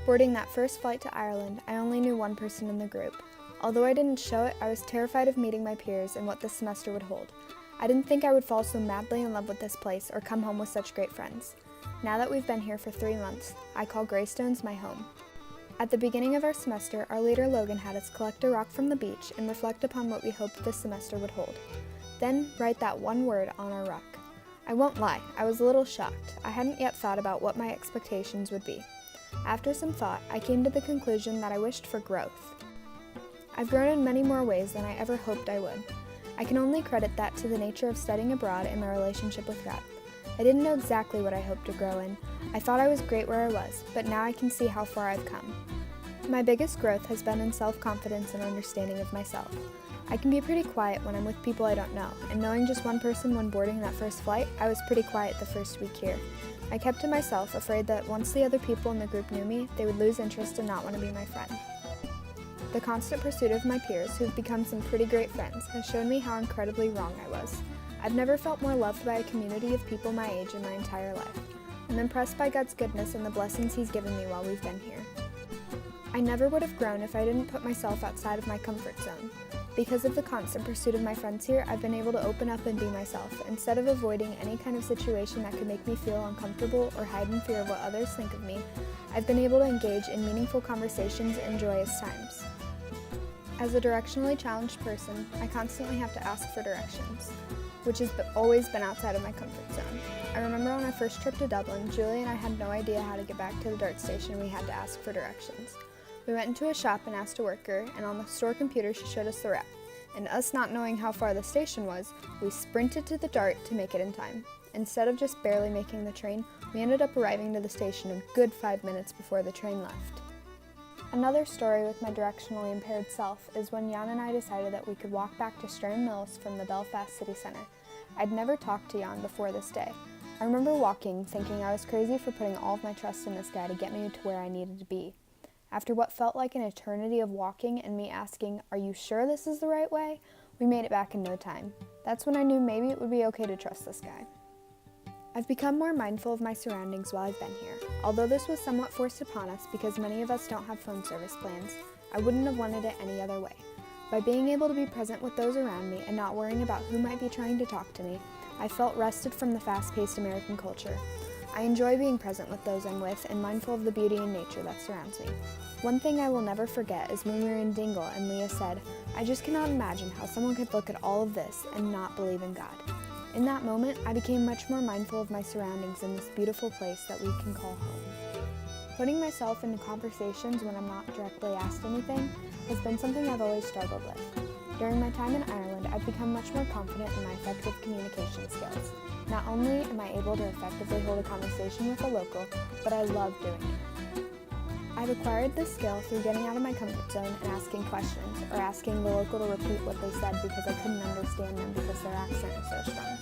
Boarding that first flight to Ireland, I only knew one person in the group. Although I didn't show it, I was terrified of meeting my peers and what this semester would hold. I didn't think I would fall so madly in love with this place or come home with such great friends. Now that we've been here for 3 months, I call Greystones my home. At the beginning of our semester, our leader Logan had us collect a rock from the beach and reflect upon what we hoped this semester would hold. Then write that one word on our rock. I won't lie, I was a little shocked. I hadn't yet thought about what my expectations would be. After some thought, I came to the conclusion that I wished for growth. I've grown in many more ways than I ever hoped I would. I can only credit that to the nature of studying abroad and my relationship with God. I didn't know exactly what I hoped to grow in. I thought I was great where I was, but now I can see how far I've come. My biggest growth has been in self-confidence and understanding of myself. I can be pretty quiet when I'm with people I don't know, and knowing just one person when boarding that first flight, I was pretty quiet the first week here. I kept to myself, afraid that once the other people in the group knew me, they would lose interest and not want to be my friend. The constant pursuit of my peers, who've become some pretty great friends, has shown me how incredibly wrong I was. I've never felt more loved by a community of people my age in my entire life. I'm impressed by God's goodness and the blessings He's given me while we've been here. I never would have grown if I didn't put myself outside of my comfort zone. Because of the constant pursuit of my friends here, I've been able to open up and be myself, instead of avoiding any kind of situation that could make me feel uncomfortable or hide in fear of what others think of me. I've been able to engage in meaningful conversations and joyous times. As a directionally challenged person, I constantly have to ask for directions, which has always been outside of my comfort zone. I remember on our first trip to Dublin, Julie and I had no idea how to get back to the DART station and we had to ask for directions. We went into a shop and asked a worker, and on the store computer she showed us the route. And us not knowing how far the station was, we sprinted to the DART to make it in time. Instead of just barely making the train, we ended up arriving to the station a good 5 minutes before the train left. Another story with my directionally impaired self is when Jan and I decided that we could walk back to Strand Mills from the Belfast city centre. I'd never talked to Jan before this day. I remember walking, thinking I was crazy for putting all of my trust in this guy to get me to where I needed to be. After what felt like an eternity of walking and me asking, "Are you sure this is the right way?" we made it back in no time. That's when I knew maybe it would be okay to trust this guy. I've become more mindful of my surroundings while I've been here. Although this was somewhat forced upon us because many of us don't have phone service plans, I wouldn't have wanted it any other way. By being able to be present with those around me and not worrying about who might be trying to talk to me, I felt rested from the fast-paced American culture. I enjoy being present with those I'm with and mindful of the beauty and nature that surrounds me. One thing I will never forget is when we were in Dingle and Leah said, "I just cannot imagine how someone could look at all of this and not believe in God." In that moment, I became much more mindful of my surroundings in this beautiful place that we can call home. Putting myself into conversations when I'm not directly asked anything has been something I've always struggled with. During my time in Ireland, I've become much more confident in my effective communication skills. Not only am I able to effectively hold a conversation with a local, but I love doing it. I've acquired this skill through getting out of my comfort zone and asking questions, or asking the local to repeat what they said because I couldn't understand them because their accent was so strong.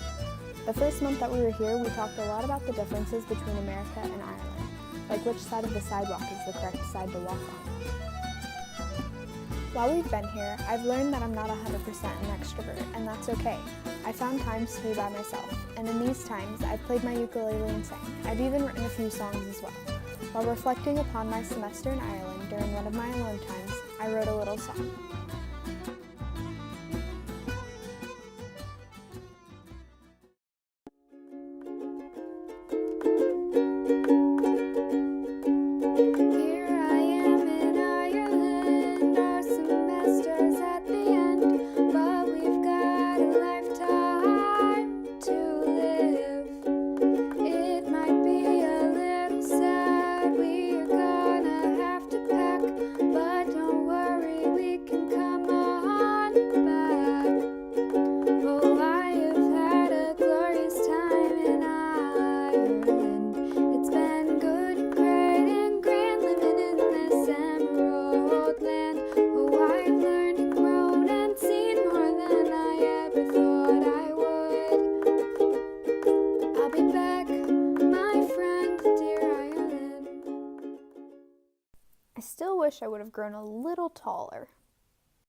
The first month that we were here, we talked a lot about the differences between America and Ireland, like which side of the sidewalk is the correct side to walk on. While we've been here, I've learned that I'm not 100% an extrovert, and that's okay. I found times to be by myself, and in these times, I've played my ukulele and sang. I've even written a few songs as well. While reflecting upon my semester in Ireland during one of my alone times, I wrote a little song. Here I am in Ireland, our semester's at the end, but we've got a lifetime to live. It might be a little sad, we're gonna have to pack, but don't worry, we can come on back. Oh, I have had a glorious time in Ireland. It's been good and great and grand living in this emerald land. Oh, I've learned and grown and seen more than I ever thought I would. I'll be back, my friend, dear Ireland. I still wish I would have grown a little taller.